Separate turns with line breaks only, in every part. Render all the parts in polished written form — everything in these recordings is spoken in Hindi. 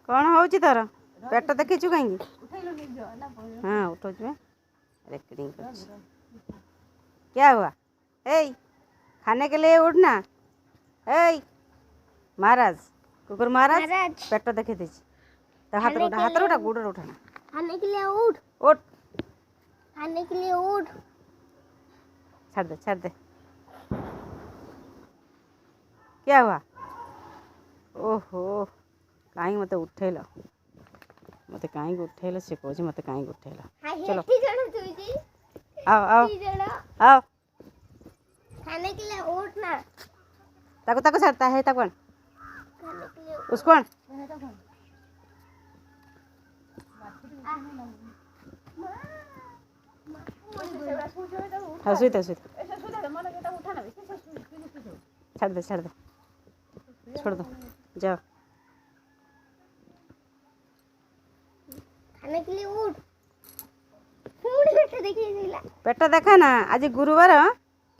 कौन हो तार पेट देखीचु कहीं हाँ उठो रेकर्डिंग क्या हुआ ए खाने के लिए उठना ए महाराज कुकुर महाराज पेट देखे दीजिए तो हाथ उठा गुड़ उठाना
खाने के लिए उठ
उठ
खाने के लिए उठ
छाड़ दे क्या हुआ ओहो कहीं मत उठेल मत कहीं उठेल से कह मत कहीं उठेल चलो आओ आओ आओ
खाने के लिए उठ ना
ताको ताको छाड़ता है तक
खाने के लिए
उसको हाँ सुईते छाड़ दे छोड़ दो जाओ
खाने के लिए उठ
पेट देखा ना आज गुरुवार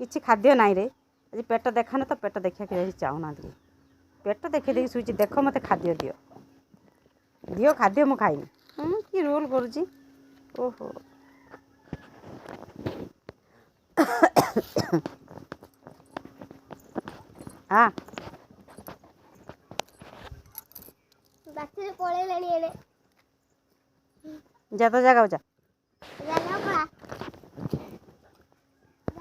किसी खाद्य नाई रे आज पेट देखा ना तो पेट देखा कि चाहूना पेट देखे देखी शुची देख मत खाद्य दियो खाद्य मु खाइनी कि रोल करुची ओहो हाँ
बाथरूम पळेलाणी एडे
जा तो जगह जा